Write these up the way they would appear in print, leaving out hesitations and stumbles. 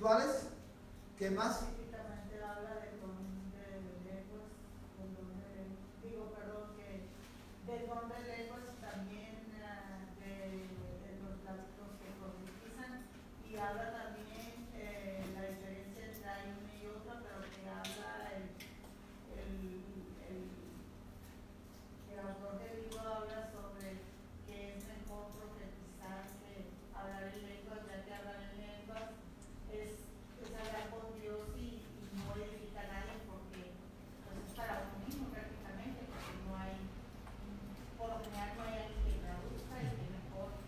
espirituales. ¿Qué más? Específicamente habla del don de lenguas, del don de lenguas también de los que profetizan, y habla también la diferencia entre hay una y otra, pero que habla el autor del libro habla sobre que es mejor profetizar que hablar en lenguas, ya que hablar en lenguas es hablar con Dios y no edifica a nadie, porque pues, es para uno mismo prácticamente, porque no hay, por lo general no hay alguien que traduzca, y que mejor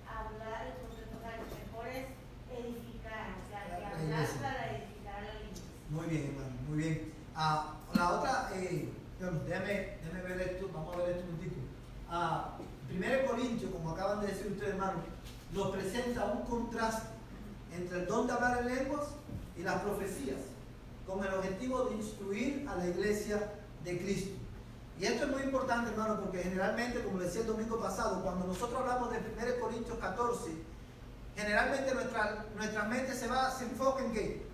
hablar, entonces o sea, lo mejor es edificar, o sea, que hablar para edificar a la iglesia. Muy bien, hermano, muy bien. La otra, déjame ver esto, vamos a ver esto un poquito. 1 Corintios, como acaban de decir ustedes, hermano, nos presenta un contraste entre el don de hablar en lenguas y las profecías, con el objetivo de instruir a la iglesia de Cristo. Y esto es muy importante, hermano, porque generalmente, como decía el domingo pasado, cuando nosotros hablamos de 1 Corintios 14, generalmente nuestra mente se enfoca en ¿qué?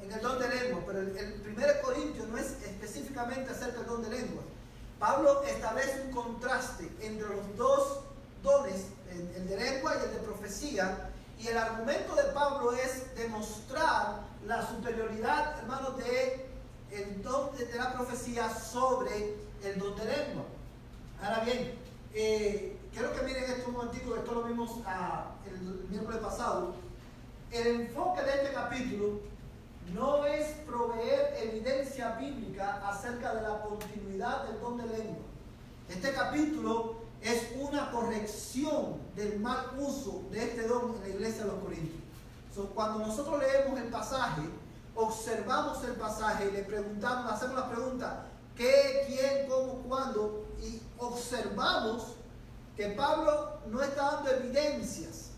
En el don de lenguas, pero el 1 Corintios no es específicamente acerca del don de lenguas. Pablo establece un contraste entre los dos dones, el de lengua y el de profecía, y el argumento de Pablo es demostrar la superioridad, hermanos, del don de la profecía sobre el don de lengua. Ahora bien, quiero que miren esto un momentico, esto lo vimos el miércoles pasado. El enfoque de este capítulo no es proveer evidencia bíblica acerca de la continuidad del don de lengua. Este capítulo es una corrección del mal uso de este don en la iglesia de los Corintios. Cuando nosotros leemos el pasaje, observamos el pasaje y le preguntamos, hacemos la pregunta, ¿qué, quién, cómo, cuándo? Y observamos que Pablo no está dando evidencias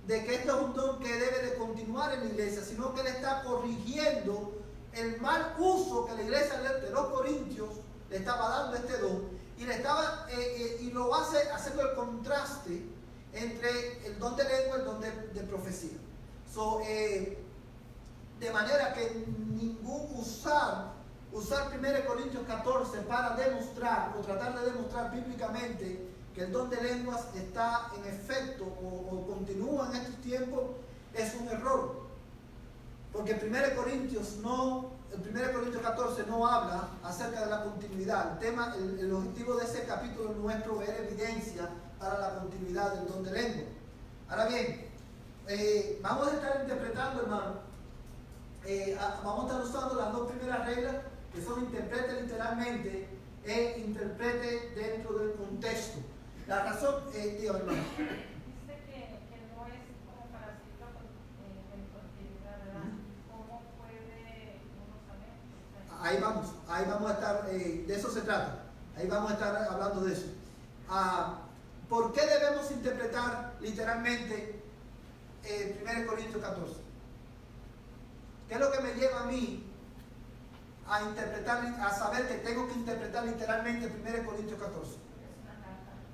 de que esto es un don que debe de continuar en la iglesia, sino que él está corrigiendo el mal uso que la iglesia de los Corintios le estaba dando a este don, y lo hace haciendo el contraste entre el don de lengua y el don de profecía. De manera que ningún usar 1 Corintios 14 para demostrar o tratar de demostrar bíblicamente que el don de lenguas está en efecto o continúa en estos tiempos es un error. Porque el 1 Corintios 14 no habla acerca de la continuidad. El objetivo de ese capítulo no es proveer evidencia para la continuidad del don de lengua. Ahora bien, vamos a estar interpretando, hermano, vamos a estar usando las dos primeras reglas, que son interprete literalmente e interprete dentro del contexto. La razón, dígame, hermano. Dice que no es como para decirlo en continuidad, ¿verdad? ¿Cómo puede uno saber? Ahí vamos a estar, de eso se trata. Ahí vamos a estar hablando de eso. ¿Por qué debemos interpretar literalmente 1 Corintios 14? ¿Qué es lo que me lleva a mí a interpretar, a saber que tengo que interpretar literalmente 1 Corintios 14?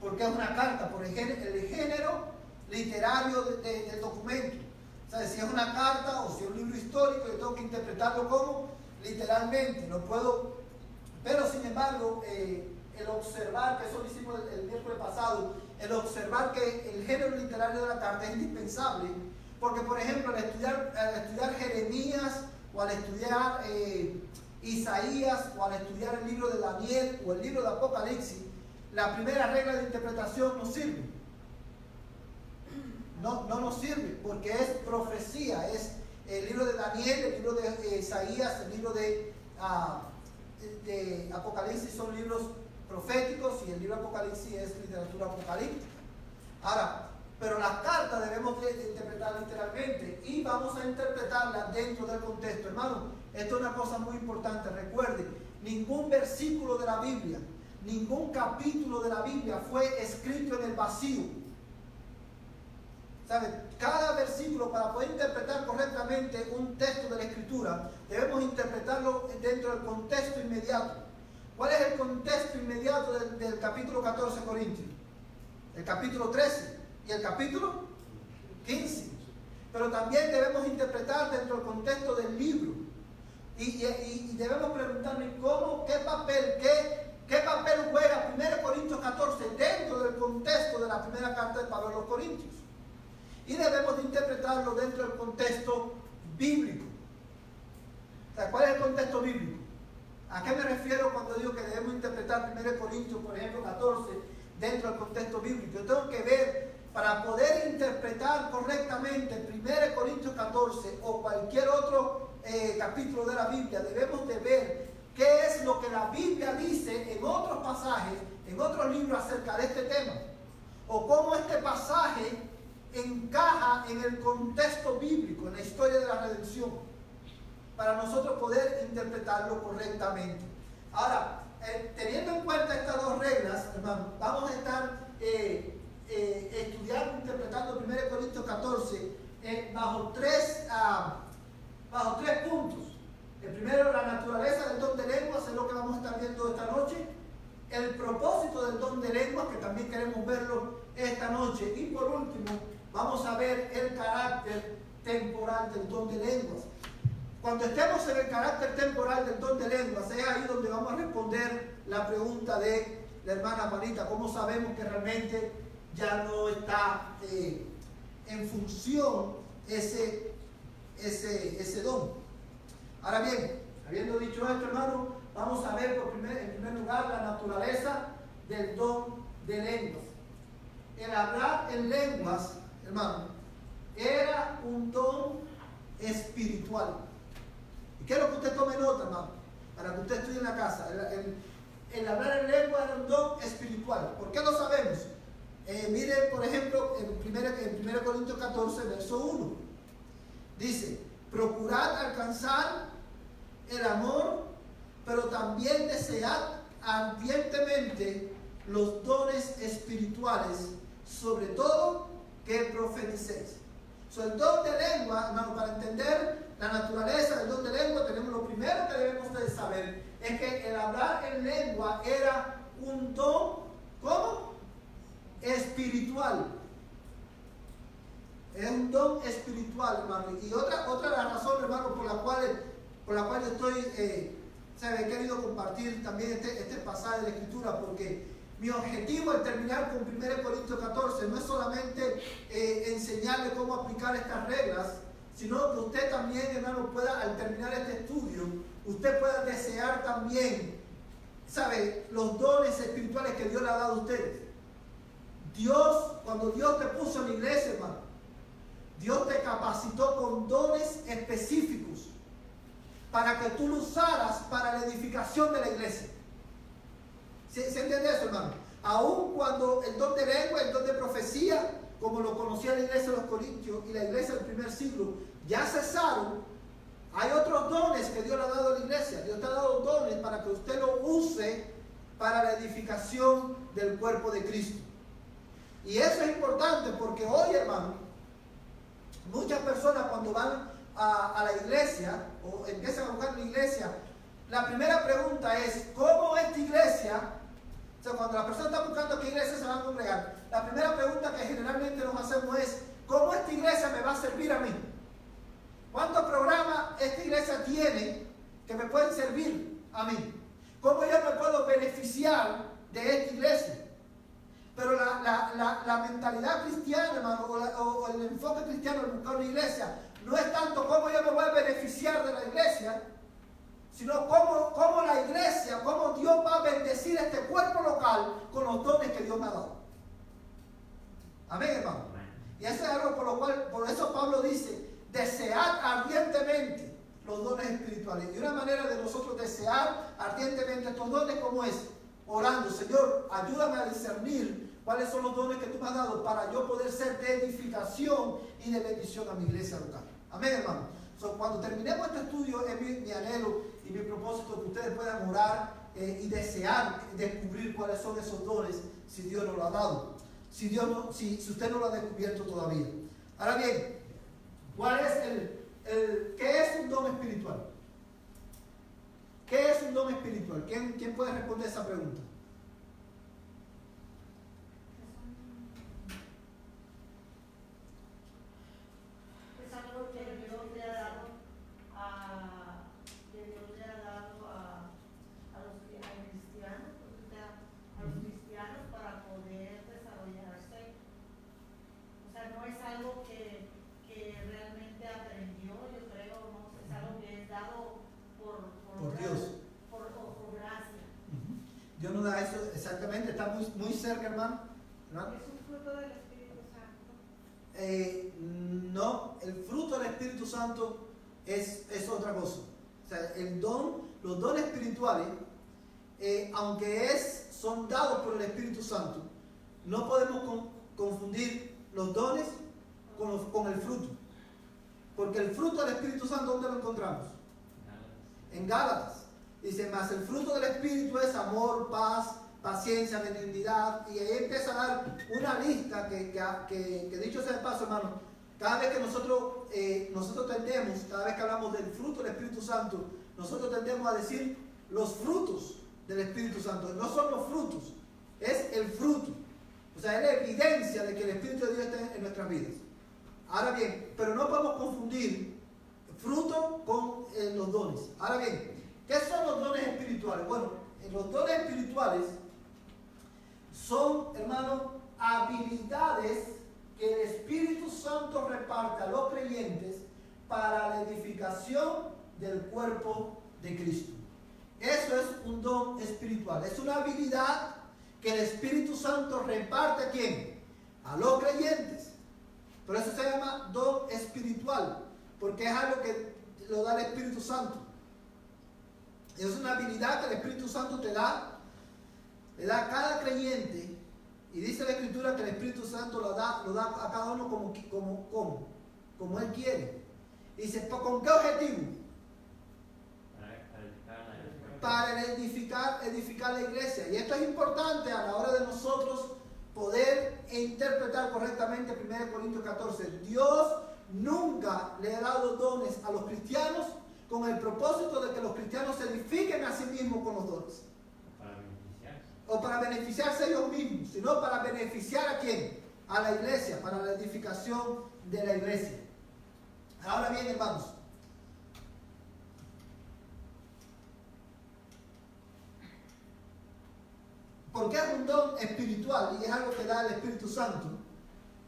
Porque es una carta, por el género literario del documento. O sea, si es una carta o si es un libro histórico, yo tengo que interpretarlo como literalmente. No puedo, pero sin embargo, el observar, que eso lo hicimos el miércoles pasado, el observar que el género literario de la carta es indispensable, porque por ejemplo, al estudiar Jeremías, o al estudiar Isaías, o al estudiar el libro de Daniel, o el libro de Apocalipsis, la primera regla de interpretación no sirve. No nos sirve, porque es profecía, es el libro de Daniel, el libro de Isaías, el libro de Apocalipsis son libros proféticos, y el libro de Apocalipsis es literatura apocalíptica. Ahora, pero las cartas debemos de interpretar literalmente, y vamos a interpretarlas dentro del contexto. Hermano, esto es una cosa muy importante. Recuerden, ningún versículo de la Biblia, ningún capítulo de la Biblia fue escrito en el vacío. ¿Sabe? Cada versículo, para poder interpretar correctamente un texto de la Escritura, debemos interpretarlo dentro del contexto inmediato. ¿Cuál es el contexto inmediato del capítulo 14 de Corintios? El capítulo 13 y el capítulo 15. Pero también debemos interpretar contexto del libro. Y debemos preguntarnos qué papel juega 1 Corintios 14 dentro del contexto de la primera carta de Pablo a los Corintios. Y debemos de interpretarlo dentro del contexto bíblico. O sea, ¿cuál es el contexto bíblico? ¿A qué me refiero cuando digo que debemos interpretar 1 Corintios, por ejemplo, 14 dentro del contexto bíblico? Yo tengo que ver, para poder interpretar correctamente 1 Corintios 14 o cualquier otro capítulo de la Biblia, debemos de ver qué es lo que la Biblia dice en otros pasajes, en otros libros acerca de este tema, o cómo este pasaje encaja en el contexto bíblico, en la historia de la redención, para nosotros poder interpretarlo correctamente. Ahora, teniendo en cuenta estas dos reglas, hermano, vamos a estar estudiando, interpretando 1 Corintios 14 bajo tres puntos. El primero, la naturaleza del don de lenguas, es lo que vamos a estar viendo esta noche. El propósito del don de lenguas, que también queremos verlo esta noche. Y por último, vamos a ver el carácter temporal del don de lenguas. Cuando estemos en el carácter temporal del don de lenguas, es ahí donde vamos a responder la pregunta de la hermana Juanita: ¿cómo sabemos que realmente ya no está en función ese don? Ahora bien, habiendo dicho esto, hermano, vamos a ver en primer lugar la naturaleza del don de lenguas. El hablar en lenguas, hermano, era un don espiritual. ¿Y qué es lo que usted tome nota, hermano? Para que usted estudie en la casa. El hablar en lengua era un don espiritual. ¿Por qué lo sabemos? Mire, por ejemplo, en 1 Corintios 14, verso 1. Dice: procurad alcanzar el amor, pero también desead ardientemente los dones espirituales, sobre todo que profeticéis. El don de lengua, hermano, para entender la naturaleza del don de lengua, tenemos lo primero que debemos de saber, es que el hablar en lengua era un don, ¿cómo? Espiritual. Es un don espiritual, hermano. Y otra de las razones, hermano, por la cual yo estoy, he querido compartir también este pasaje de la Escritura, porque mi objetivo al terminar con 1 Corintios 14 no es solamente enseñarle cómo aplicar estas reglas, sino que usted también, hermano, pueda, al terminar este estudio, usted pueda desear también, los dones espirituales que Dios le ha dado a ustedes. Cuando Dios te puso en la iglesia, hermano, Dios te capacitó con dones específicos para que tú lo usaras para la edificación de la iglesia. ¿Se entiende eso, hermano? Aun cuando el don de lengua, el don de profecía, como lo conocía la iglesia de los Corintios y la iglesia del primer siglo, ya cesaron, hay otros dones que Dios le ha dado a la iglesia. Dios te ha dado dones para que usted lo use para la edificación del cuerpo de Cristo. Y eso es importante porque hoy, hermano, muchas personas cuando van a la iglesia o empiezan a buscar la iglesia, la primera pregunta es: ¿cómo esta iglesia? O sea, cuando las personas están buscando qué iglesia se van a congregar, la primera pregunta que generalmente nos hacemos es: ¿cómo esta iglesia me va a servir a mí? ¿Cuántos programas esta iglesia tiene que me pueden servir a mí? ¿Cómo yo me puedo beneficiar de esta iglesia? Pero la mentalidad cristiana, hermano, o el enfoque cristiano al buscar una iglesia, no es tanto cómo yo me voy a beneficiar de la iglesia, sino cómo la iglesia, cómo Dios va a bendecir este cuerpo local con los dones que Dios me ha dado. Amén, hermano. Y eso es algo por eso Pablo dice: desead ardientemente los dones espirituales. Y una manera de nosotros desear ardientemente estos dones, ¿cómo es? Orando: Señor, ayúdame a discernir cuáles son los dones que tú me has dado para yo poder ser de edificación y de bendición a mi iglesia local. Amén, hermano. Cuando terminemos este estudio, es mi anhelo y mi propósito que ustedes puedan orar y desear descubrir cuáles son esos dones, si Dios nos lo ha dado, si usted no lo ha descubierto todavía. Ahora bien, ¿qué es un don espiritual? ¿Qué es un don espiritual? ¿Quién puede responder esa pregunta? Es algo que Dios te ha dado exactamente, está muy cerca, hermano. ¿Hermano? Es un fruto del Espíritu Santo. No, el fruto del Espíritu Santo es otra cosa. O sea, los dones espirituales, aunque son dados por el Espíritu Santo, no podemos confundir los dones con el fruto. Porque el fruto del Espíritu Santo, ¿dónde lo encontramos? En Gálatas. Dice, más el fruto del Espíritu es amor, paz, paciencia, benignidad. Y ahí empieza a dar una lista que dicho sea de paso, hermano, cada vez que nosotros tendemos, cada vez que hablamos del fruto del Espíritu Santo, nosotros tendemos a decir los frutos del Espíritu Santo. No son los frutos, es el fruto. O sea, es la evidencia de que el Espíritu de Dios está en nuestras vidas. Ahora bien, pero no podemos confundir fruto con los dones. Ahora bien, ¿qué son los dones espirituales? Bueno, los dones espirituales son, hermano, habilidades que el Espíritu Santo reparte a los creyentes para la edificación del cuerpo de Cristo. Eso es un don espiritual. Es una habilidad que el Espíritu Santo reparte ¿a quién? A los creyentes. Por eso se llama don espiritual, porque es algo que lo da el Espíritu Santo. Es una habilidad que el Espíritu Santo le da a cada creyente, y dice la Escritura que el Espíritu Santo lo da a cada uno como Él quiere. Y dice, ¿con qué objetivo? Para edificar la iglesia. Y esto es importante a la hora de nosotros poder interpretar correctamente 1 Corintios 14. Dios nunca le ha dado dones a los cristianos con el propósito de que los cristianos se edifiquen a sí mismos con los dones. O para beneficiarse ellos mismos, sino para beneficiar ¿a quién? A la iglesia, para la edificación de la iglesia. Ahora bien, hermanos, porque es un don espiritual y es algo que da el Espíritu Santo.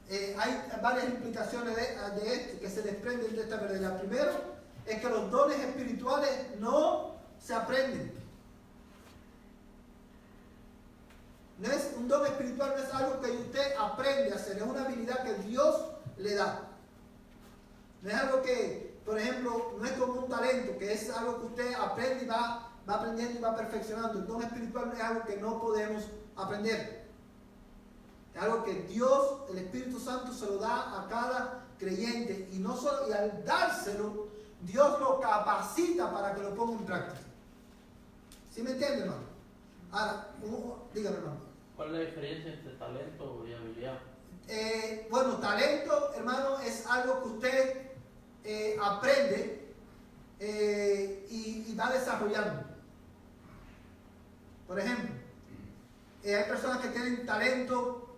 Hay varias implicaciones de esto que se desprenden de esta verdad. Primero es que los dones espirituales no se aprenden. No es un don espiritual, no es algo que usted aprende a hacer, es una habilidad que Dios le da. No es algo que, por ejemplo, no es como un talento, que es algo que usted aprende y va aprendiendo y va perfeccionando. El don espiritual es algo que no podemos aprender. Es algo que Dios, el Espíritu Santo, se lo da a cada creyente. Y no solo, y al dárselo, Dios lo capacita para que lo ponga en práctica. ¿Sí me entiende, hermano? Ahora, dígame, hermano. ¿Cuál es la diferencia entre talento y habilidad? Bueno, talento, hermano, es algo que usted aprende y va desarrollando. Por ejemplo, hay personas que tienen talento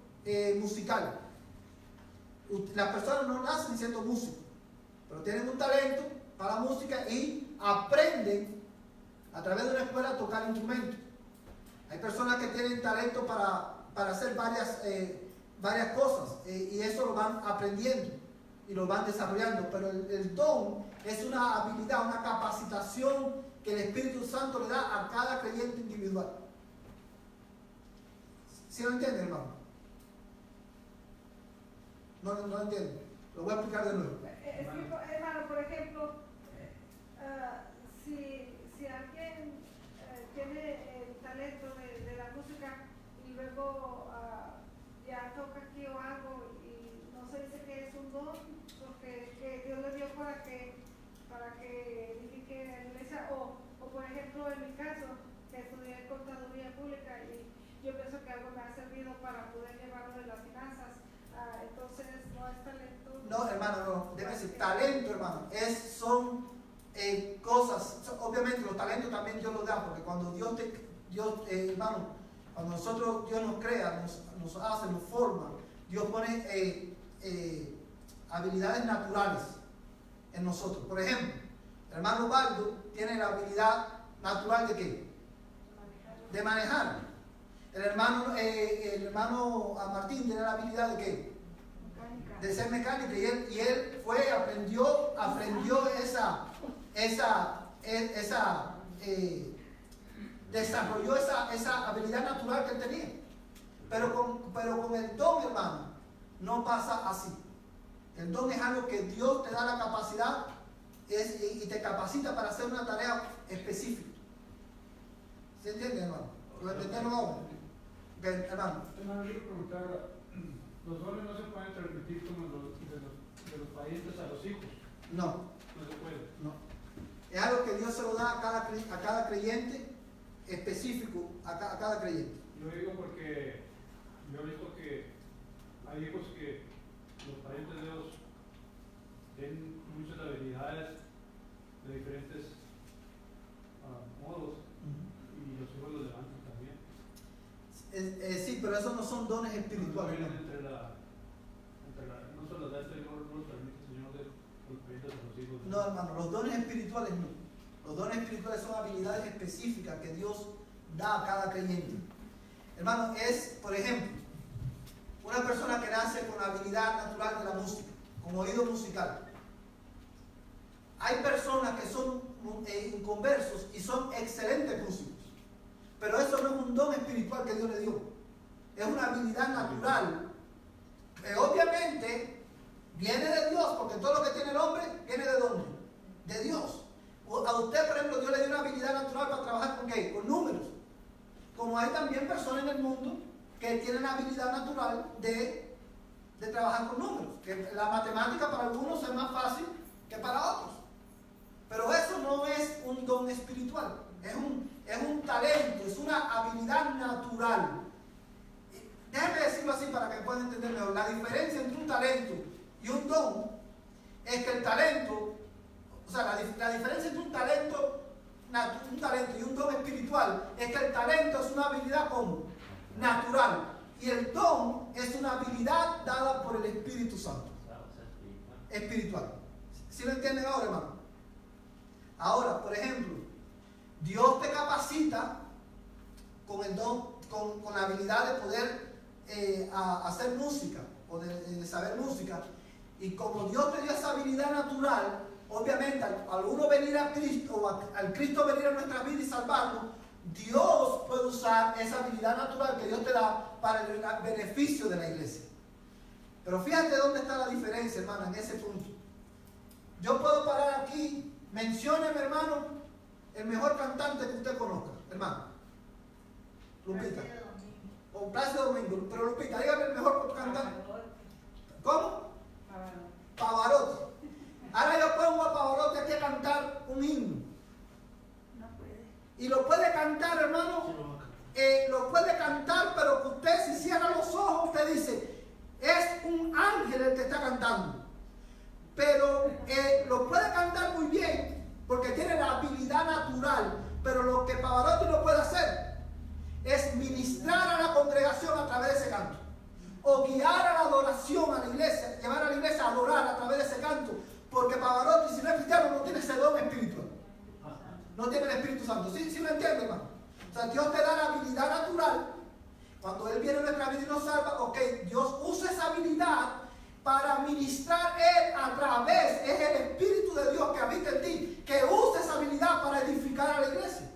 musical. Las personas no nacen siendo músicos, pero tienen un talento para la música y aprenden a través de una escuela a tocar instrumentos. Hay personas que tienen talento para hacer varias cosas y eso lo van aprendiendo y lo van desarrollando, pero el don es una habilidad, una capacitación que el Espíritu Santo le da a cada creyente individual. ¿Sí lo entiende, hermano? No entiendo. Lo voy a explicar de nuevo. Hermano, por ejemplo, si alguien tiene el talento de la música y luego ya toca aquí o algo y no se dice que es un don porque que Dios le dio para que edifique la iglesia, o por ejemplo en mi caso que estudié contaduría pública y yo pienso que algo me ha servido para poder llevarlo de las finanzas, entonces no es talento. No, hermano, no, debe ser talento, hermano, son cosas, obviamente los talentos también Dios los da, porque cuando hermano, cuando Dios nos crea, nos hace, nos forma, Dios pone habilidades naturales en nosotros. Por ejemplo, el hermano Baldo tiene la habilidad natural ¿de qué? De manejar. El hermano Martín tiene la habilidad ¿de qué? De ser mecánico, y él aprendió desarrolló esa habilidad natural que él tenía. Pero con el don, hermano, no pasa así. El don es algo que Dios te da la capacidad y te capacita para hacer una tarea específica. ¿Se entiende, hermano? ¿Lo entendieron ahora? Okay, hermano. Hermano, quiero preguntar, los dones no se pueden transmitir como de los parientes a los hijos. No. No se puede. No. Es algo que Dios se lo da a cada creyente específico, a cada creyente. Yo digo porque yo he visto que hay hijos que los parientes de Dios tienen muchas habilidades de diferentes modos y los hijos los levantan también. Sí, pero esos no son dones espirituales. No se los da el Señor, no los permite el Señor de los parientes de los hijos. No, hermano, los dones espirituales no. Los dones espirituales son habilidades específicas que Dios da a cada creyente. Hermano, es, por ejemplo, una persona que nace con la habilidad natural de la música, con oído musical. Hay personas que son inconversos y son excelentes músicos, pero eso no es un don espiritual que Dios le dio, es una habilidad natural. Obviamente viene de Dios, porque todo lo que tiene el hombre viene de ¿dónde? De Dios. A usted, por ejemplo, Dios le dio una habilidad natural para trabajar con ¿qué? Con números. Como hay también personas en el mundo que tienen la habilidad natural de trabajar con números. Que la matemática para algunos es más fácil que para otros. Pero eso no es un don espiritual. Es un talento, es una habilidad natural. Déjenme decirlo así para que puedan entender mejor. La diferencia entre un talento y un don es que el talento, o sea, la diferencia entre un talento y un don espiritual es que el talento es una habilidad como natural y el don es una habilidad dada por el Espíritu Santo. Espiritual. ¿Sí lo entienden ahora, hermano? Ahora, por ejemplo, Dios te capacita con el don, con la habilidad de poder hacer música o de saber música, y como Dios te dio esa habilidad natural, obviamente al uno venir a Cristo o al Cristo venir a nuestra vida y salvarnos, Dios puede usar esa habilidad natural que Dios te da para el beneficio de la iglesia. Pero fíjate dónde está la diferencia, hermano, en ese punto. Yo puedo parar aquí, mencióneme, hermano, el mejor cantante que usted conozca, hermano. Lupita. O Plácido Domingo, pero Lupita, dígame el mejor cantante. ¿Cómo? Pavarotti. Ahora yo pongo a Pavarotti aquí a cantar un himno. No puede. Y lo puede cantar, hermano. Lo puede cantar, pero que usted, si cierra los ojos, usted dice, es un ángel el que está cantando. Pero lo puede cantar muy bien, porque tiene la habilidad natural. Pero lo que Pavarotti no puede hacer es ministrar a la congregación a través de ese canto, o guiar a la adoración a la iglesia, llevar a la iglesia a adorar a través de ese canto, porque Pavarotti, si no es cristiano, no tiene ese don espiritual, no tiene el Espíritu Santo. ¿Sí lo entiende, hermano? O sea, Dios te da la habilidad natural. Cuando Él viene a nuestra vida y nos salva, ok, Dios usa esa habilidad para ministrar Él a través, es el Espíritu de Dios que habita en ti, que usa esa habilidad para edificar a la iglesia.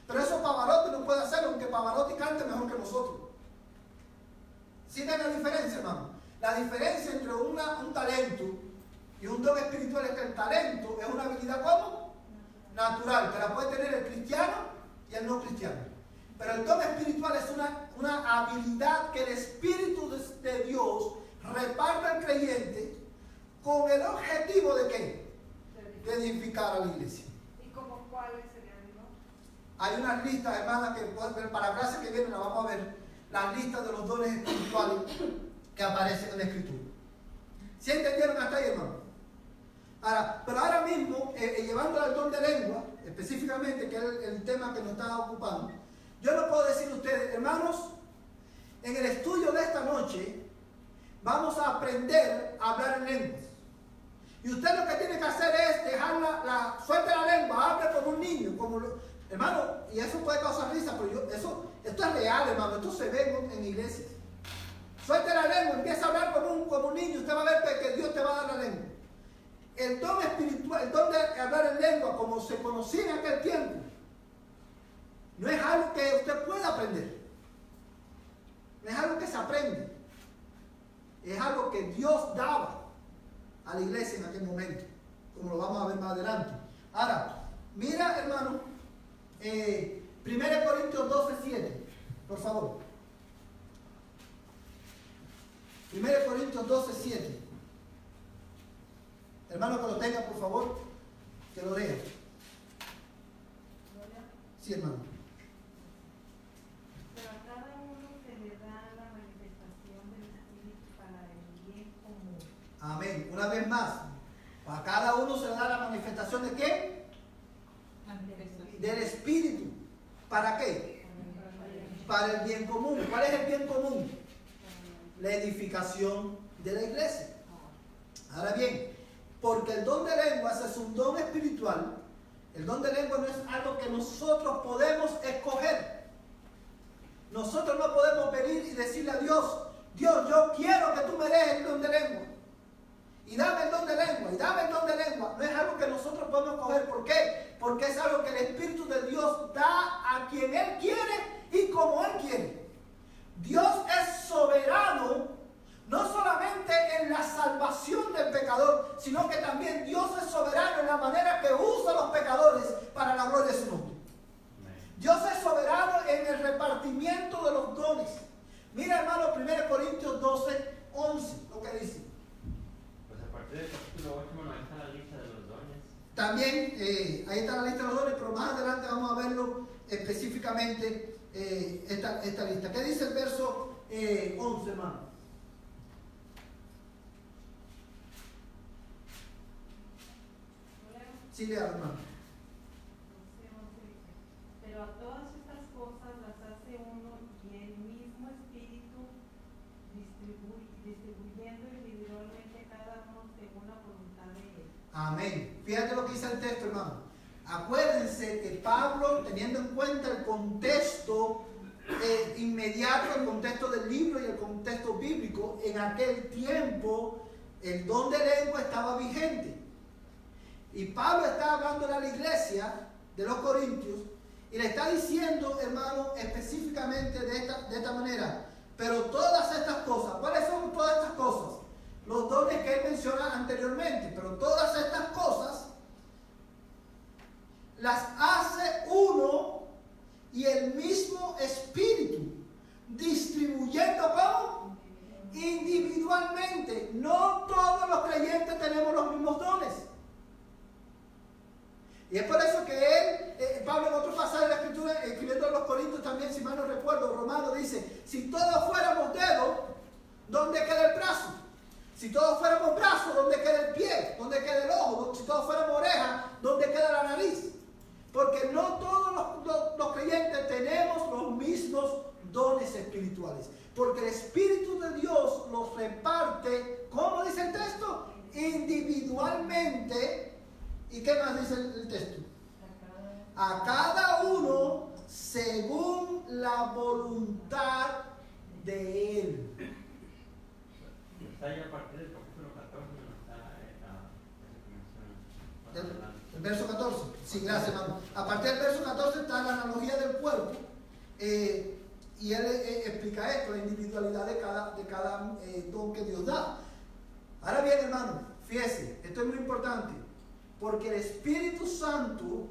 Pero eso Pavarotti no puede hacerlo, aunque Pavarotti cante mejor que nosotros. ¿Sí ven la diferencia, hermano? La diferencia entre un talento y un don espiritual es que el talento es una habilidad ¿cómo? Natural, que la puede tener el cristiano y el no cristiano. Pero el don espiritual es una habilidad que el Espíritu de Dios reparte al creyente con el objetivo de ¿qué? De edificar a la iglesia. ¿Y como cuáles serían, no? Hay unas listas, hermanas, que para la clase que viene la vamos a ver, las listas de los dones espirituales que aparecen en la Escritura. ¿Sí entendieron hasta ahí, hermano? Pero ahora mismo, llevando al don de lengua, específicamente, que es el tema que nos está ocupando, yo no puedo decir a ustedes, hermanos, en el estudio de esta noche, vamos a aprender a hablar en lenguas. Y usted lo que tiene que hacer es dejar suelte la lengua, hable como un niño, hermano, y eso puede causar risa, pero esto es real, hermano, esto se ve en iglesias. Suelte la lengua, empieza a hablar como un niño, usted va a ver que Dios te va a dar la lengua. El don espiritual, el don de hablar en lengua, como se conocía en aquel tiempo, No es algo que usted pueda aprender. No es algo que se aprende. Es algo que Dios daba a la iglesia en aquel momento, como lo vamos a ver más adelante. Ahora, mira, hermano, 1 Corintios 12:7, por favor. 1 Corintios 12:7. Hermano, que lo tenga, por favor, que lo lea. Sí, hermano. Pero a cada uno se le da la manifestación del Espíritu para el bien común. Amén. Una vez más, a cada uno se le da la manifestación de ¿qué? Del Espíritu. ¿Para qué? Para el bien común. ¿Cuál es el bien común? La edificación de la iglesia. Ahora bien, porque el don de lenguas es un don espiritual, el don de lenguas no es algo que nosotros podemos escoger. Nosotros no podemos venir y decirle a Dios, Dios, yo quiero que tú me des el don de lengua. Y dame el don de lengua, y dame el don de lengua. No es algo que nosotros podemos escoger. ¿Por qué? Porque es algo que el Espíritu de Dios da a quien Él quiere y como Él quiere. Dios es soberano, no solamente en la salvación del pecador, sino que también Dios es soberano en la manera que usa a los pecadores para la gloria de su nombre. Dios es soberano en el repartimiento de los dones. Mira, hermano, 1 Corintios 12:11, lo que dice. Pues a partir del capítulo 8 no está la lista de los dones. También, ahí está la lista de los dones, pero más adelante vamos a verlo específicamente, esta lista. ¿Qué dice el verso 11, hermano? Sí, lea, hermano. Pero a todas estas cosas las hace uno y el mismo Espíritu distribuyendo individualmente cada uno según la voluntad de Él. Amén. Fíjate lo que dice el texto, hermano. Acuérdense que Pablo, teniendo en cuenta el contexto inmediato, el contexto del libro y el contexto bíblico, en aquel tiempo el don de lengua estaba vigente. Y Pablo está hablando a la iglesia de los Corintios y le está diciendo, hermano, específicamente de esta manera. Pero todas estas cosas, ¿cuáles son todas estas cosas? Los dones que él menciona anteriormente. Pero todas estas cosas las hace uno y el mismo Espíritu, distribuyendo ¿cómo? Individualmente. No todos los creyentes tenemos los mismos dones. Y es por eso que Pablo en otro pasaje de la Escritura, escribiendo a los Corintios también, si mal no recuerdo, Romano dice, si todos fuéramos dedos, ¿dónde queda el brazo? Si todos fuéramos brazos, ¿dónde queda el pie? ¿Dónde queda el ojo? Si todos fuéramos orejas, ¿dónde queda la nariz? Porque no todos los creyentes tenemos los mismos dones espirituales. Porque el Espíritu de Dios los reparte, ¿cómo dice el texto? Individualmente. ¿Y qué más dice el texto? A cada uno según la voluntad de Él. Está ahí a partir del capítulo 14, no está El verso 14. Sí, gracias, hermano. A partir del verso 14 está la analogía del cuerpo. Y él explica esto, la individualidad de cada don que Dios da. Ahora bien, hermano, fíjese, esto es muy importante. Porque el Espíritu Santo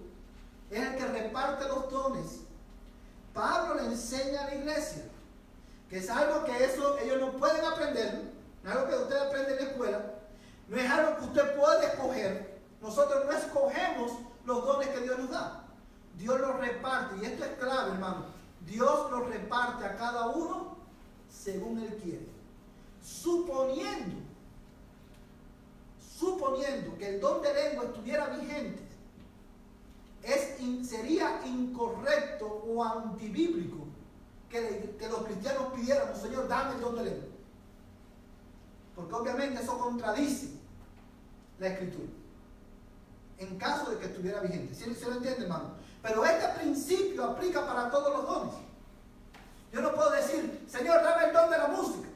es el que reparte los dones. Pablo le enseña a la iglesia que es algo que ellos no pueden aprender, no es algo que usted aprende en la escuela, no es algo que usted puede escoger. Nosotros no escogemos los dones que Dios nos da. Dios los reparte, y esto es clave, hermano. Dios los reparte a cada uno según Él quiere. Suponiendo que el don de lengua estuviera vigente, sería incorrecto o antibíblico que los cristianos pidiéramos, Señor, dame el don de lengua. Porque obviamente eso contradice la Escritura. En caso de que estuviera vigente. ¿Sí lo entiende, hermano? Pero este principio aplica para todos los dones. Yo no puedo decir, Señor, dame el don de la música.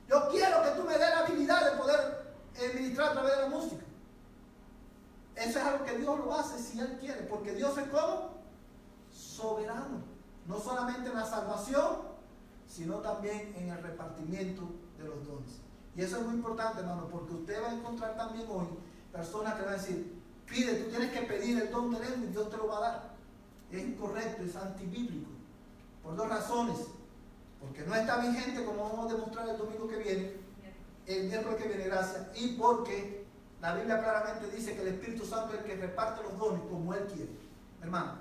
Yo quiero que tú me des la habilidad de poder ministrar a través de la música. Eso es algo que Dios lo hace si Él quiere, porque Dios es como soberano. No solamente en la salvación, sino también en el repartimiento de los dones. Y eso es muy importante, hermano, porque usted va a encontrar también hoy personas que van a decir, pide, tú tienes que pedir el don de lengua y Dios te lo va a dar. Es incorrecto, es antibíblico. Por dos razones. Porque no está vigente, como vamos a demostrar el domingo que viene, el miércoles que viene, gracias, y porque la Biblia claramente dice que el Espíritu Santo es el que reparte los dones como Él quiere. Hermano.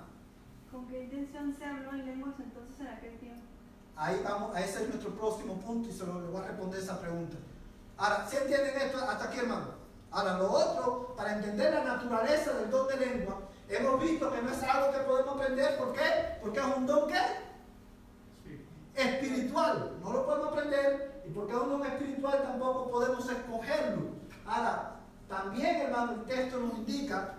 ¿Con qué intención se habló en lenguas entonces en aquel tiempo? Ahí vamos, ese es nuestro próximo punto y le voy a responder esa pregunta. Ahora, ¿sí entienden esto hasta aquí, hermano? Ahora, lo otro, para entender la naturaleza del don de lengua, hemos visto que no es algo que podemos aprender. ¿Por qué? Porque es un don, ¿qué? Espiritual. No lo podemos aprender, y porque es un don espiritual tampoco podemos escogerlo. Ahora, también, hermano, el texto nos indica,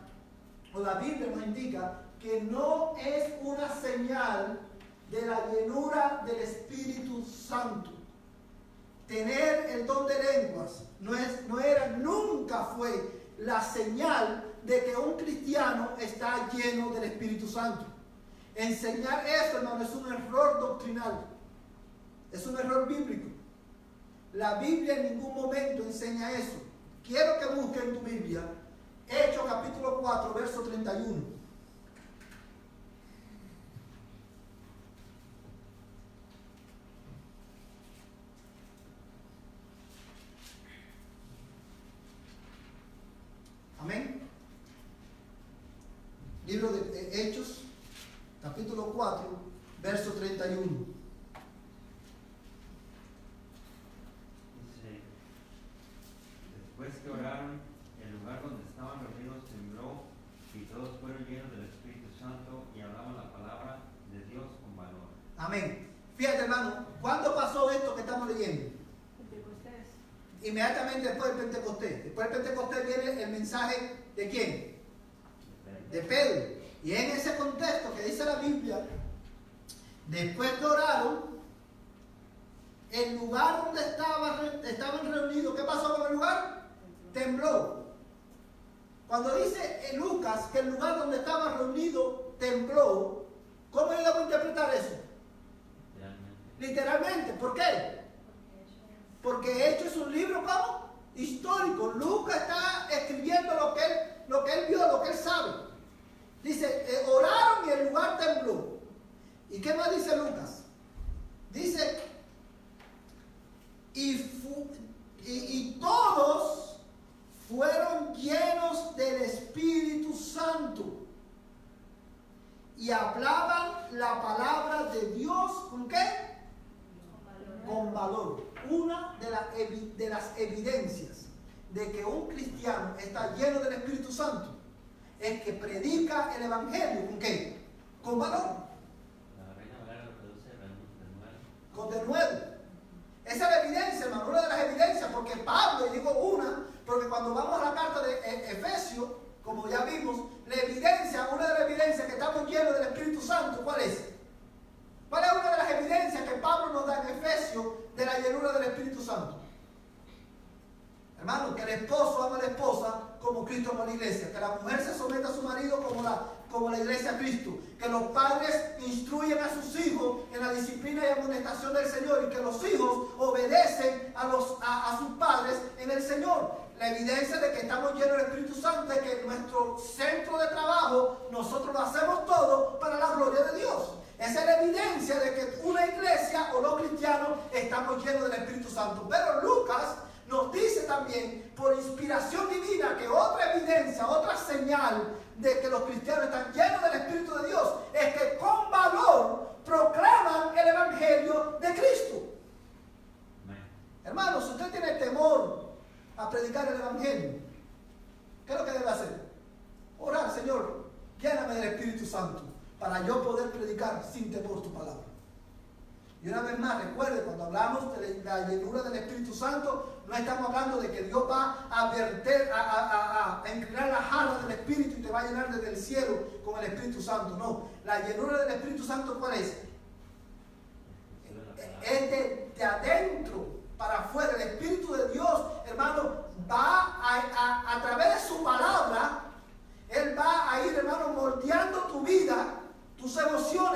o la Biblia nos indica, que no es una señal de la llenura del Espíritu Santo. Tener el don de lenguas nunca fue la señal de que un cristiano está lleno del Espíritu Santo. Enseñar eso, hermano, es un error doctrinal. Es un error bíblico. La Biblia en ningún momento enseña eso. Quiero que busquen en tu Biblia Hechos capítulo 4, verso 31. Amén. Libro de Hechos, capítulo 4, verso 31. Dice, después que oraron, el lugar donde estaban reunidos tembló y todos fueron llenos del Espíritu Santo y hablaban la palabra de Dios con valor. Amén. Fíjate, hermano, ¿cuándo pasó esto que estamos leyendo? Pentecostés. Inmediatamente después del Pentecostés. Después del Pentecostés viene el mensaje ¿de quién? De Pedro. Y en ese contexto que dice la Biblia, después que oraron, el lugar donde estaban reunidos, ¿qué pasó con el lugar? Tembló. Cuando dice en Lucas que el lugar donde estaban reunidos tembló, ¿cómo debemos interpretar eso? Literalmente. ¿Por qué? Porque Hechos es un libro ¿cómo? Histórico. Lucas está escribiendo lo que él vio, lo que él sabe. Dice, oraron y el lugar tembló. ¿Y qué más dice Lucas? Dice, y todos fueron llenos del Espíritu Santo y hablaban la palabra de Dios ¿con qué? Con valor. Una de las evidencias de que un cristiano está lleno del Espíritu Santo es que predica el Evangelio ¿con qué? Con valor. La Reina Valera lo traduce de Con denuedo. Esa es la evidencia, hermano, una de las evidencias, porque Pablo, y digo una, porque cuando vamos a la carta de Efesios, como ya vimos, una de las evidencias que estamos llenos del Espíritu Santo, ¿cuál es? ¿Cuál es una de las evidencias que Pablo nos da en Efesios de la llenura del Espíritu Santo? Hermano, que el esposo ama a la esposa como Cristo ama a la iglesia, que la mujer se someta a su marido como la iglesia a Cristo, que los padres instruyen a sus hijos en la disciplina y amonestación del Señor y que los hijos obedecen a sus padres en el Señor. La evidencia de que estamos llenos del Espíritu Santo es que en nuestro centro de trabajo nosotros lo hacemos todo para la gloria de Dios. Esa es la evidencia de que una iglesia o los cristianos estamos llenos del Espíritu Santo. Pero Lucas nos dice también, por inspiración divina, que otra evidencia, otra señal de que los cristianos están llenos del Espíritu de Dios es que con valor proclaman el Evangelio de Cristo. Amén. Hermano, si usted tiene temor a predicar el Evangelio, ¿qué es lo que debe hacer? Orar, Señor, lléname del Espíritu Santo para yo poder predicar sin temor tu palabra. Y una vez más, recuerde, cuando hablamos de la llenura del Espíritu Santo, no estamos hablando de que Dios va a inclinar la jarra del Espíritu y te va a llenar desde el cielo con el Espíritu Santo. No, la llenura del Espíritu Santo, ¿cuál es? Es de adentro para afuera. El Espíritu de Dios, hermano, va a través de su palabra, Él va a ir, hermano, moldeando tu vida, tus emociones,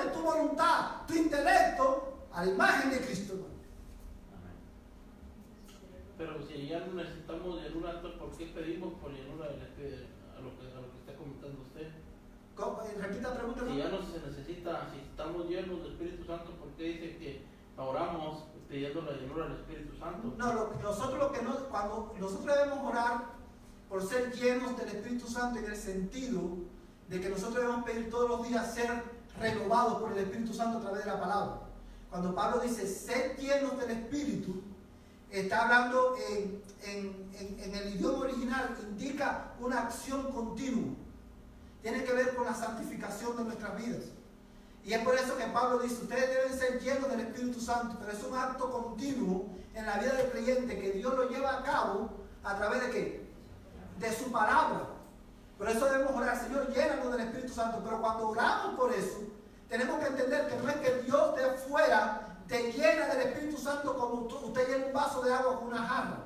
a la imagen de Cristo, hermano. Pero si ya no necesitamos llenura, entonces ¿por qué pedimos por llenura a lo que está comentando usted? Repita la pregunta. Si ya no se necesita, si estamos llenos del Espíritu Santo, ¿por qué dice que oramos pidiendo la llenura del Espíritu Santo? No, cuando nosotros debemos orar por ser llenos del Espíritu Santo en el sentido de que nosotros debemos pedir todos los días ser renovados por el Espíritu Santo a través de la palabra. Cuando Pablo dice ser llenos del Espíritu, está hablando en el idioma original, indica una acción continua. Tiene que ver con la santificación de nuestras vidas. Y es por eso que Pablo dice, ustedes deben ser llenos del Espíritu Santo, pero es un acto continuo en la vida del creyente que Dios lo lleva a cabo a través de ¿qué? De su palabra. Por eso debemos orar, Señor, llénanos del Espíritu Santo. Pero cuando oramos por eso, tenemos que entender que no es que Dios de afuera te llena del Espíritu Santo como usted llena un vaso de agua con una jarra,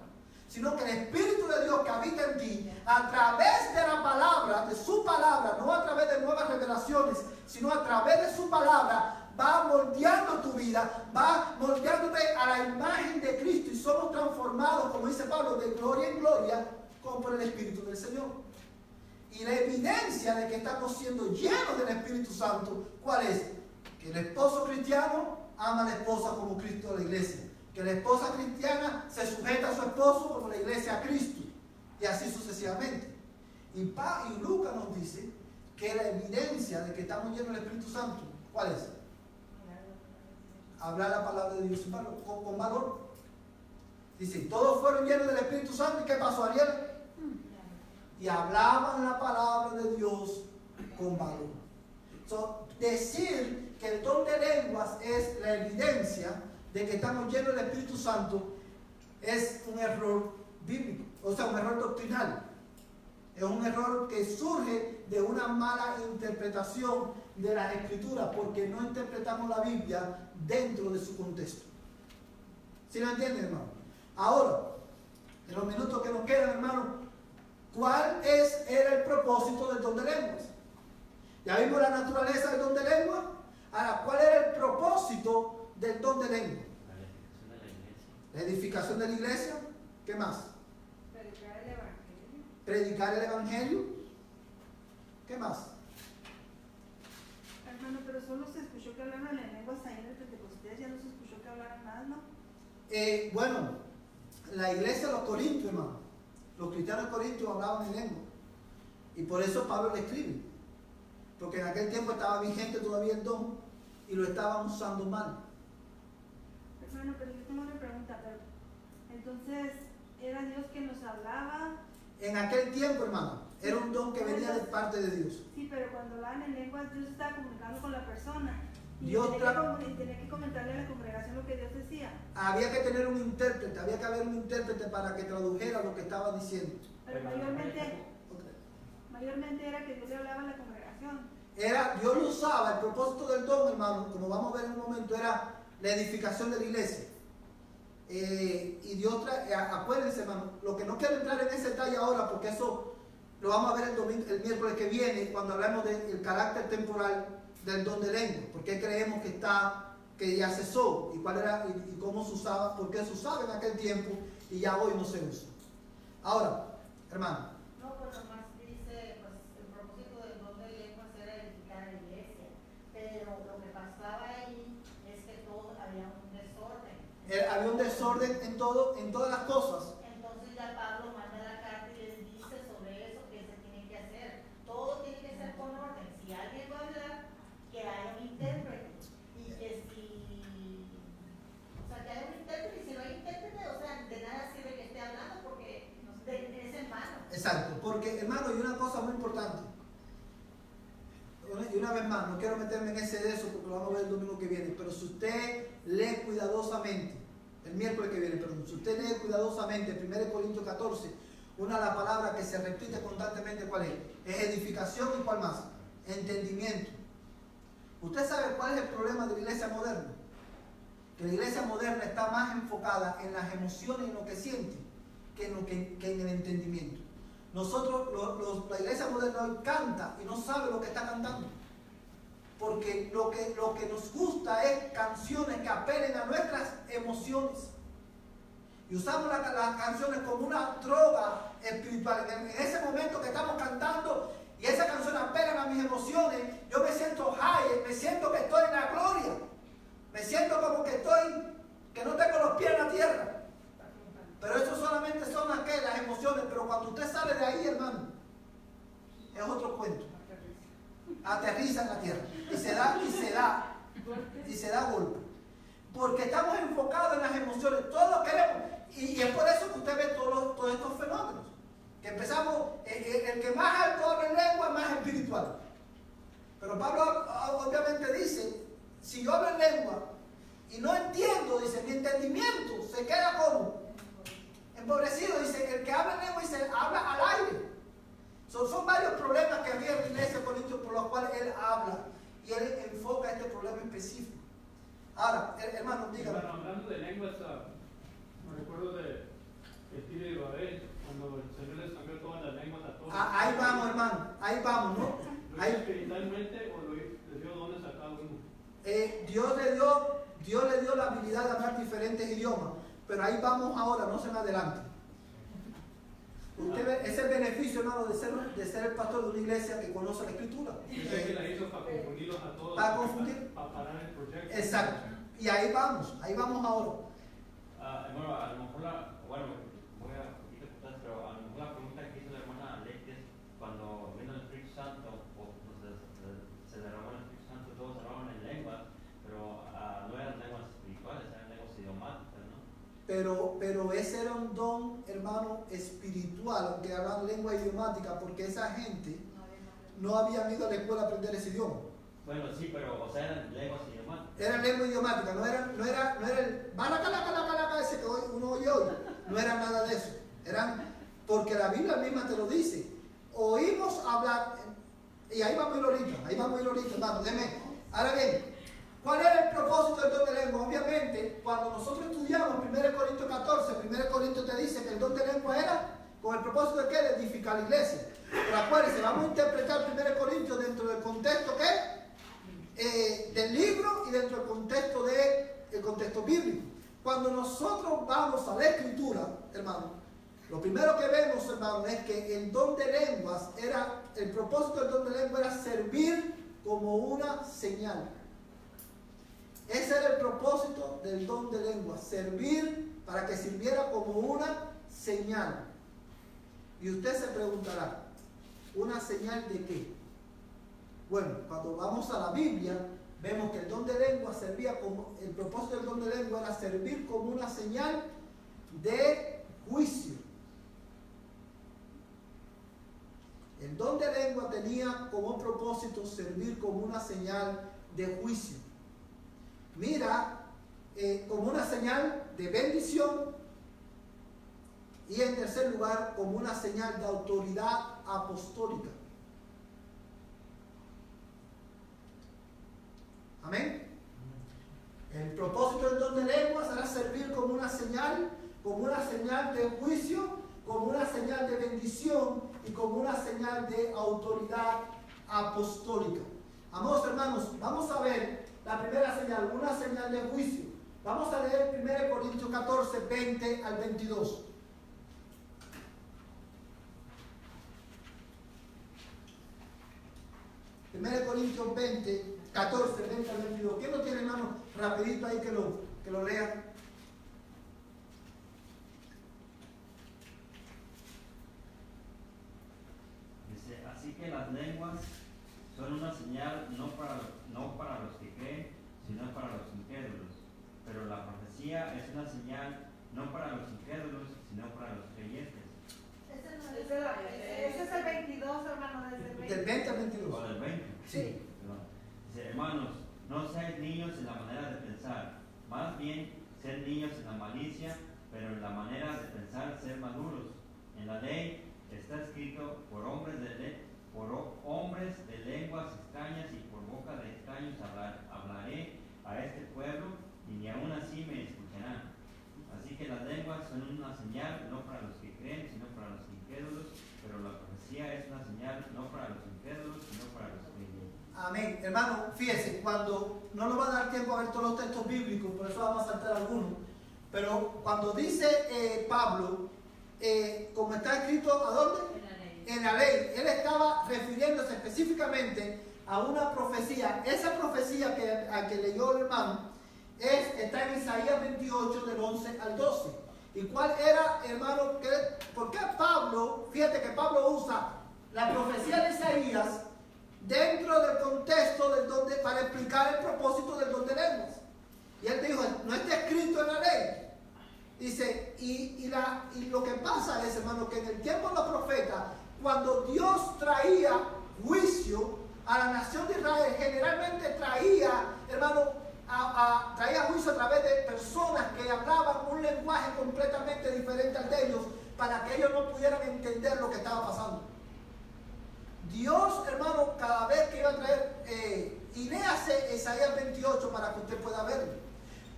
sino que el Espíritu de Dios que habita en ti, a través de la palabra, de su palabra, no a través de nuevas revelaciones, sino a través de su palabra, va moldeando tu vida, va moldeándote a la imagen de Cristo y somos transformados, como dice Pablo, de gloria en gloria, como por el Espíritu del Señor. Y la evidencia de que estamos siendo llenos del Espíritu Santo, ¿cuál es? Que el esposo cristiano ama a la esposa como Cristo a la iglesia. Que la esposa cristiana se sujeta a su esposo como la iglesia a Cristo. Y así sucesivamente. Y Lucas nos dice que la evidencia de que estamos llenos del Espíritu Santo, ¿cuál es? Hablar la palabra de Dios con valor. Dice, todos fueron llenos del Espíritu Santo. ¿Y qué pasó, Ariel? Y hablaban la palabra de Dios con valor. Decir que el don de lenguas es la evidencia de que estamos llenos del Espíritu Santo es un error bíblico, o sea, un error doctrinal. Es un error que surge de una mala interpretación de las Escrituras, porque no interpretamos la Biblia dentro de su contexto. ¿Sí lo entienden, hermano? Ahora, en los minutos que nos quedan, hermano, ¿cuál era el propósito del don de lenguas? Ya vimos la naturaleza del don de lenguas. Ahora, ¿cuál era el propósito del don de lengua? La edificación de la iglesia. ¿Qué más? Predicar el Evangelio. Predicar el Evangelio. ¿Qué más? Hermano, pero solo se escuchó que hablaran en lenguas ahí en el Pentecostés, ya no se escuchó que hablaran más, ¿no? Bueno, la iglesia de los Corintios, hermano, los cristianos de Corintios hablaban en lengua. Y por eso Pablo le escribe. Porque en aquel tiempo estaba vigente todavía el don y lo estaban usando mal. Hermano, pero yo tengo una pregunta, pero entonces, ¿era Dios que nos hablaba? En aquel tiempo, hermano, era un don que venía de parte de Dios. Sí, pero cuando hablaban en lenguas, Dios estaba comunicando con la persona. Y Dios tenía que comentarle a la congregación lo que Dios decía. Había que tener un intérprete, había que haber un intérprete para que tradujera lo que estaba diciendo. Pero mayormente era que Dios le hablaba a la congregación. Dios lo usaba, el propósito del don, hermano, como vamos a ver en un momento, era la edificación de la iglesia. Y Dios acuérdense, hermano, lo que no quiero entrar en ese detalle ahora, porque eso lo vamos a ver el miércoles que viene, cuando hablamos del carácter temporal del don de lengua, porque creemos que ya cesó, y cuál era, y cómo se usaba, por qué se usaba en aquel tiempo, y ya hoy no se usa. Ahora, hermano. No, pues nomás dice, pues el propósito del don de lenguas era edificar la iglesia, pero lo que pasaba ahí es que todo había un desorden. Había un desorden en todas las cosas. Entonces ya Pablo manda la carta y les dice sobre eso que se tiene que hacer. Todo tiene que ser con orden. Si alguien va a hablar, que haya un intérprete. Y que que haya un intérprete, y si no hay intérprete, o sea, de nada sirve que esté hablando porque es en vano. Exacto, porque hermano, y una cosa muy importante, y una vez más, no quiero meterme en ese de eso porque lo vamos a ver el domingo que viene, pero si usted lee cuidadosamente, el miércoles que viene, perdón, si usted lee cuidadosamente 1 Corintios 14, una de las palabras que se repite constantemente, ¿cuál es? Es edificación, y ¿cuál más? Entendimiento. ¿Usted sabe cuál es el problema de la iglesia moderna? Que la iglesia moderna está más enfocada en las emociones y en lo que siente que en el entendimiento. Nosotros, la iglesia moderna hoy canta y no sabe lo que está cantando. porque lo que nos gusta es canciones que apelen a nuestras emociones. Y usamos las canciones como una droga espiritual. En ese momento que estamos cantando y esa canción apela a mis emociones, yo me siento high, me siento que estoy en la gloria. Me siento como que no tengo los pies en la tierra. Pero eso solamente son las emociones. Pero cuando usted sale de ahí, hermano, es otro cuento. Aterriza en la tierra. Y se da golpe. Porque estamos enfocados en las emociones. Todos queremos. Y es por eso que usted ve todos estos fenómenos. Que empezamos, el que más alto habla en lengua es más espiritual. Pero Pablo obviamente dice, si yo hablo en lengua y no entiendo, dice, mi entendimiento se queda como empobrecido. Dice, el que habla en lengua dice, habla al aire. Son varios problemas que había en la iglesia de Corintios por los cuales él habla. Y él enfoca este problema específico. Ahora, hermano, dígame. Bueno, hablando de lenguas, me recuerdo de Tiro y Babel, cuando el Señor les cambió todas las lenguas a todos. Ahí vamos, hermano, ahí vamos, ¿no? ¿Lo hizo espiritualmente o les dio dones a cada uno? Dios le dio la habilidad de hablar diferentes idiomas, pero ahí vamos ahora, no se me adelante. Usted ve, es el beneficio, hermano, de ser el pastor de una iglesia que conoce la Escritura. Yo sé que la hizo para confundirlos a todos. Para confundir. Para parar el proyecto. Exacto. Y ahí vamos ahora. Bueno, a lo mejor voy a un poquito atrás, pero a lo mejor la pregunta que hizo la hermana Leti es cuando vino el Espíritu Santo, se derramó el Espíritu Santo, todos hablaban en lenguas, pero no eran lenguas espirituales, eran lenguas idiomáticas, ¿no? Pero ese era un don, hermano, espiritual, aunque hablan lengua idiomática, porque esa gente no habían ido a la escuela a aprender ese idioma. Bueno, sí, pero, o sea, eran lenguas idiomáticas. Era lengua idiomática, no era el balaca ese que uno oye hoy. No era nada de eso. Eran, porque la Biblia misma te lo dice. Oímos hablar, y ahí vamos a ir ahorita, hermano. Ahora bien, ¿cuál era el propósito del don de lengua? Obviamente, cuando nosotros estudiamos 1 Corintios 14, 1 Corintios te dice que el don de lengua era con el propósito de ¿qué? De edificar la iglesia. Pero acuérdense, vamos a interpretar 1 Corintios dentro del contexto ¿qué? Del libro y dentro del contexto bíblico. Cuando nosotros vamos a la Escritura, hermano, lo primero que vemos, hermano, es que el don de lenguas el propósito del don de lengua era servir como una señal. Ese era el propósito del don de lengua, servir para que sirviera como una señal. Y usted se preguntará, ¿una señal de qué? Bueno, cuando vamos a la Biblia, vemos que el don de lengua el propósito del don de lengua era servir como una señal de juicio. El don de lengua tenía como propósito servir como una señal de juicio. Mira, como una señal de bendición y en tercer lugar como una señal de autoridad apostólica. Amén. El propósito del don de lenguas era servir como una señal de juicio, como una señal de bendición y como una señal de autoridad apostólica. Amados hermanos, vamos a ver la primera señal, una señal de juicio. Vamos a leer 1 Corintios 14, 20 al 22. Primero Corintios 14, 20 al 22. ¿Quién lo tiene, hermano? Rapidito ahí que lo lea. Dice, así que las lenguas son una señal no para los que creen, sino para los incrédulos. Pero la profecía es una señal no para los incrédulos, sino para los creyentes. Ese es el 22, hermano, Del 20 al 22. O del 20. Sí. Perdón. Dice, hermanos, no seáis niños en la manera de pensar, más bien ser niños en la malicia, pero en la manera de pensar ser maduros. En la ley está escrito, por hombres de lenguas extrañas y por boca de extraños hablaré a este pueblo, y ni aún así me escucharán. Así que las lenguas son una señal no para los que creen, sino para los incrédulos, pero la profecía es una señal no para los incrédulos, sino para los creyentes. Amén. Hermano, fíjese, cuando no nos va a dar tiempo a ver todos los textos bíblicos, por eso vamos a saltar algunos, pero cuando dice Pablo, como está escrito, ¿a dónde? En la ley. Él estaba refiriéndose específicamente a una profecía. Esa profecía a que leyó el hermano está en Isaías 28 del 11 al 12. ¿Y cuál era, hermano? ¿Por qué Pablo, fíjate que Pablo usa la profecía de Isaías dentro del contexto del don para explicar el propósito del don de lenguas? Y él dijo, no está escrito en la ley. Dice, y lo que pasa es, hermano, que en el tiempo de los profetas, cuando Dios traía juicio a la nación de Israel, generalmente traía, hermano, traía juicio a través de personas que hablaban un lenguaje completamente diferente al de ellos, para que ellos no pudieran entender lo que estaba pasando. Dios, hermano, cada vez que iba a traer, y léase Isaías 28 para que usted pueda verlo.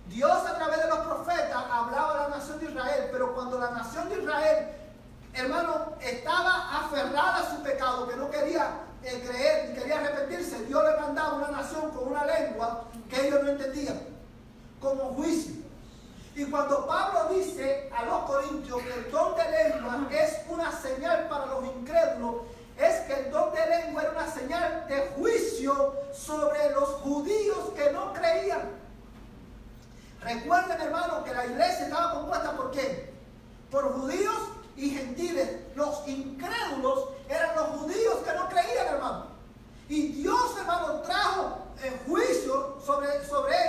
Dios a través de los profetas hablaba a la nación de Israel, pero cuando la nación de Israel, hermano, estaba aferrada a su pecado, que no quería creer ni quería arrepentirse, Dios le mandaba una nación con una lengua que ellos no entendían, como juicio. Y cuando Pablo dice a los corintios que el don de lengua es una señal para los incrédulos, es que el don de lengua era una señal de juicio sobre los judíos que no creían. Recuerden, hermano, que la iglesia estaba compuesta ¿por quién? Por judíos y gentiles. Los incrédulos eran los judíos que no creían, hermano. Y Dios, hermano, trajo juicio sobre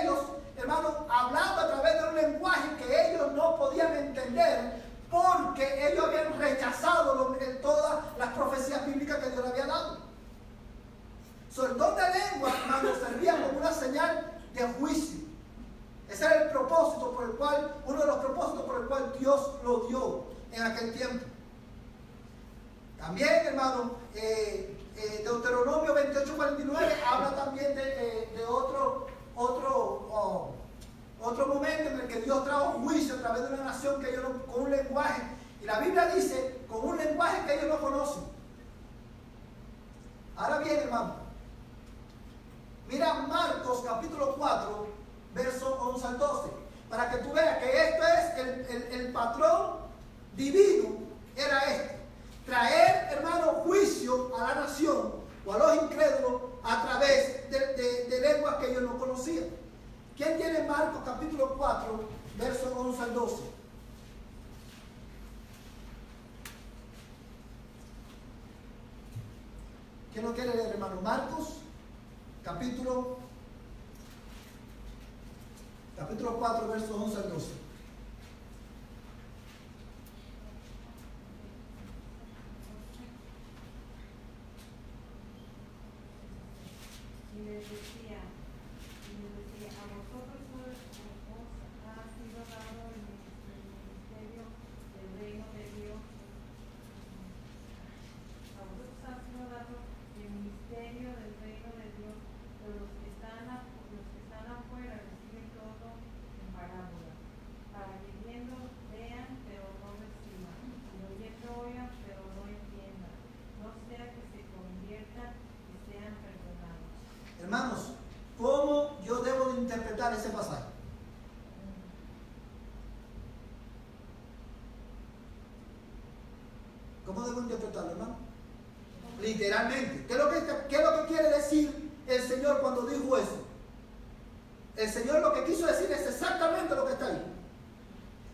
ellos, hermano, hablando a través de un lenguaje que ellos no podían entender, porque ellos habían rechazado todas las profecías bíblicas que Dios le había dado. El don de lengua, hermano, servía como una señal de juicio. Ese era el propósito por el cual, uno de los propósitos por el cual Dios lo dio en aquel tiempo. También, hermano, Deuteronomio 28:49 habla también de otro momento en el que Dios trajo juicio a través de una nación que ellos no, con un lenguaje, y la Biblia dice, con un lenguaje que ellos no conocen. Ahora bien, hermano, mira Marcos capítulo 4, versos 11 al 12, para que tú veas que esto es el patrón divino, era este: traer, hermano, juicio a la nación o a los incrédulos a través de lenguas que ellos no conocían. ¿Quién tiene Marcos capítulo 4, versos 11 al 12? ¿Quién lo quiere leer, hermano? Marcos capítulo 4, versos 11 al 12. Y les decía, a vosotros os ha sido dado el ministerio del reino de Dios. A vosotros ha sido dado el ministerio del reino de Dios, pero los que están afuera reciben todo en parábola, para que viendo vean, pero no reciban, y oyendo oigan, pero no entiendan, no sea que se conviertan y sean perdonados. Hermanos, ¿cómo yo debo de interpretar ese pasaje? ¿Cómo debo interpretarlo, hermano? Literalmente. ¿Qué es lo que quiere decir el Señor cuando dijo eso? El Señor lo que quiso decir es exactamente lo que está ahí.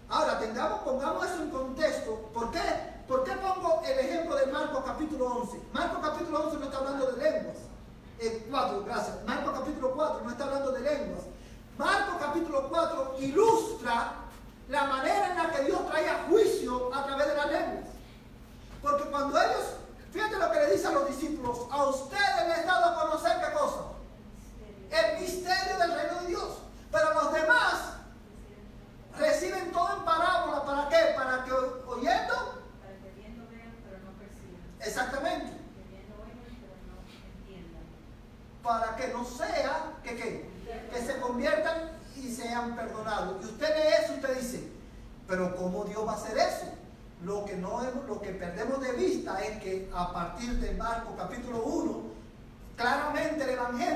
Ahora, pongamos eso en contexto. ¿Por qué pongo el ejemplo de Marcos capítulo 11? Marcos capítulo 11 no está hablando de lenguas. 4, gracias. Marcos capítulo 4 no está hablando de lenguas. Marcos capítulo 4 ilustra la manera en la que Dios traía juicio a través de las lenguas. Porque cuando ellos, fíjate lo que le dice a los discípulos: a ustedes les he dado a conocer ¿qué cosa? El misterio del reino de Dios. Pero los demás reciben todo en parábola. ¿Para qué? Para que oyendo. Para que viendo vean, pero no perciban. Exactamente. Que viendo oigan, pero no entiendan. Para que no sea que se conviertan y sean perdonados. Y usted lee eso y usted dice: pero ¿cómo Dios va a hacer eso? Lo que perdemos de vista es que a partir de Marcos capítulo 1, claramente el Evangelio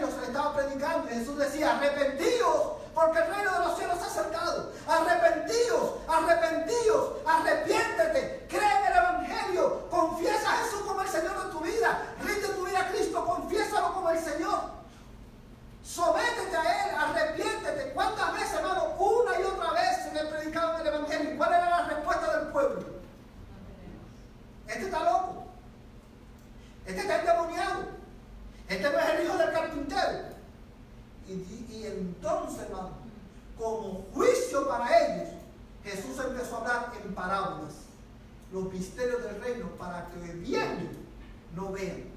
caminando y Jesús decía, arrepentíos, porque el reino de los cielos se ha acercado. Arrepentíos, arrepentíos, arrepiéntete, cree en el Evangelio, confiesa a Jesús como el Señor de tu vida, rinde tu vida a Cristo, confiésalo como el Señor. Sométete a Él, arrepiéntete. ¿Cuántas veces, hermano? Una y otra vez se le predicaba el Evangelio. ¿Cuál era la respuesta del pueblo? Este está loco. Este está endemoniado. Este no es el hijo del carpintero. Y entonces, hermano, como juicio para ellos, Jesús empezó a hablar en parábolas los misterios del reino para que viendo no vean.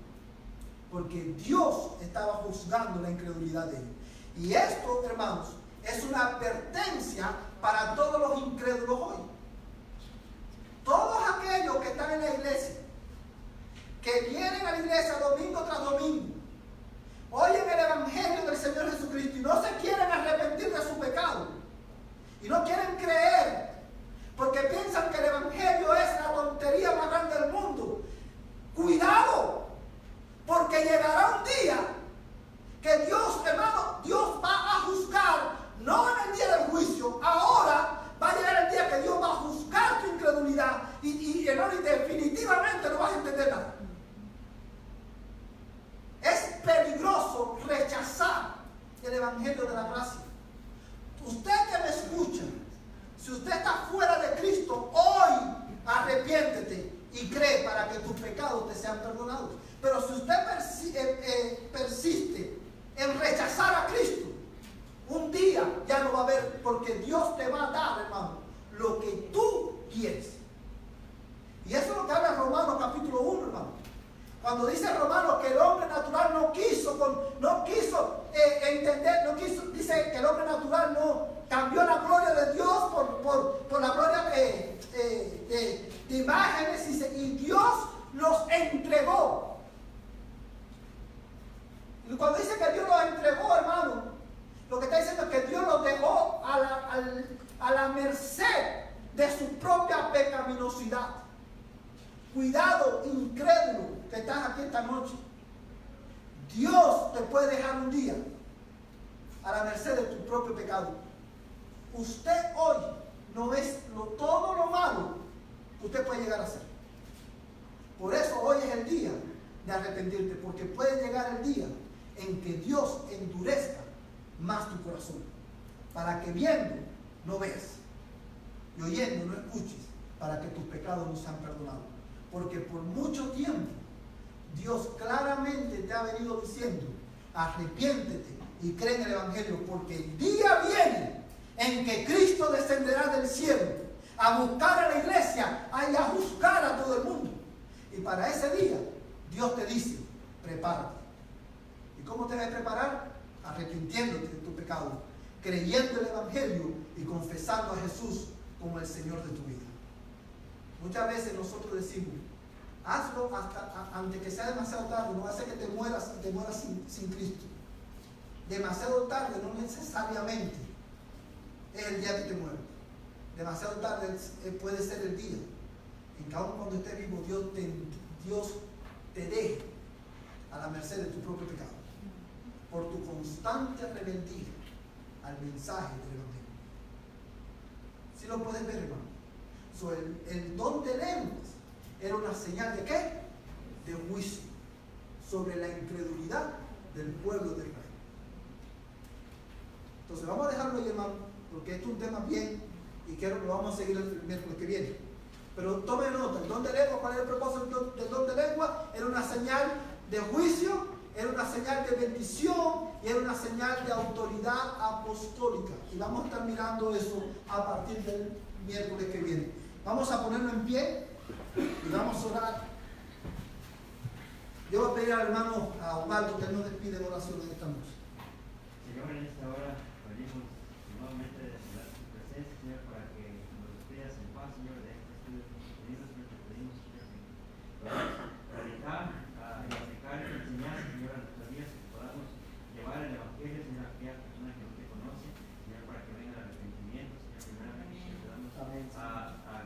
Porque Dios estaba juzgando la incredulidad de ellos. Y esto, hermanos, es una advertencia para todos los incrédulos hoy. Todos aquellos que están en la iglesia, que vienen a la iglesia domingo tras domingo, oyen el Evangelio del Señor Jesucristo y no se quieren arrepentir de su pecado. Y no quieren creer, porque piensan que el Evangelio es la tontería más grande del mundo. ¡Cuidado! Porque llegará un día que Dios, hermano, Dios va a juzgar, no en el día del juicio, ahora va a llegar el día que Dios va a juzgar tu incredulidad hermano, y definitivamente no vas a entender nada. Es peligroso rechazar el Evangelio de la gracia. Usted que me escucha, si usted está fuera de Cristo, hoy arrepiéntete y cree para que tus pecados te sean perdonados. Pero si usted persiste en rechazar a Cristo, un día ya no va a haber, porque Dios te va a dar, hermano, lo que tú quieres. Y eso es lo que habla Romanos capítulo 1, hermano. Cuando dice Romanos que el hombre natural no quiso entender, dice que el hombre natural no cambió la gloria de Dios por la gloria de imágenes, y Dios los entregó. Y cuando dice que Dios los entregó, hermano, lo que está diciendo es que Dios los dejó a la merced de su propia pecaminosidad. Cuidado, incrédulo, que estás aquí esta noche. Dios te puede dejar un día a la merced de tu propio pecado. Usted hoy no es todo lo malo que usted puede llegar a hacer. Por eso hoy es el día de arrepentirte, porque puede llegar el día en que Dios endurezca más tu corazón, para que viendo no veas y oyendo no escuches, para que tus pecados no sean perdonados. Porque por mucho tiempo Dios claramente te ha venido diciendo, arrepiéntete y cree en el Evangelio, porque el día viene en que Cristo descenderá del cielo a buscar a la iglesia y a juzgar a todo el mundo. Y para ese día Dios te dice, prepárate. ¿Y cómo te debes preparar? Arrepintiéndote de tu pecado, creyendo el Evangelio y confesando a Jesús como el Señor de tu vida. Muchas veces nosotros decimos, hazlo hasta antes que sea demasiado tarde, no va a ser que te mueras sin Cristo. Demasiado tarde no necesariamente es el día que te mueres. Demasiado tarde puede ser el día en que aun cuando estés vivo Dios te deje a la merced de tu propio pecado por tu constante rebeldía al mensaje del Evangelio. ¿Sí lo puedes ver, hermano? El don de lenguas era una señal de ¿qué? De juicio sobre la incredulidad del pueblo de Israel. Entonces vamos a dejarlo ahí, hermano, porque esto es un tema bien y quiero que lo vamos a seguir el miércoles que viene. Pero tome nota, el don de lengua, ¿cuál es el propósito del don de lengua? Era una señal de juicio, era una señal de bendición y era una señal de autoridad apostólica. Y vamos a estar mirando eso a partir del miércoles que viene. Vamos a ponerlo en pie y vamos a orar. Yo voy a pedir al hermano Osvaldo que nos despide en oración en esta noche. Señor, en esta hora venimos nuevamente de tu presencia, Señor, para que nos despidas en paz, Señor, de este estudio que hemos tenido, Señor, te pedimos, Señor, que podamos predicar y aplicar y enseñar, Señor, a nuestras vidas, que podamos llevar el Evangelio, Señor, a aquella persona que no te conoce, Señor, para que venga el arrepentimiento, Señor, primeramente, Señor, te damos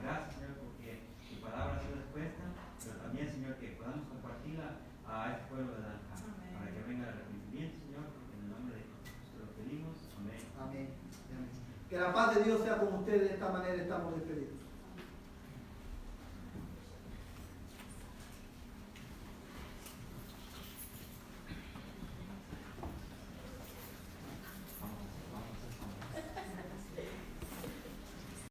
gracias, Señor, porque tu palabra ha sido expuesta, pero también, Señor, que podamos compartirla a este pueblo de Naranjal, para que venga el arrepentimiento, Señor, porque en el nombre de Jesús. Que la paz de Dios sea con ustedes. De esta manera estamos despedidos.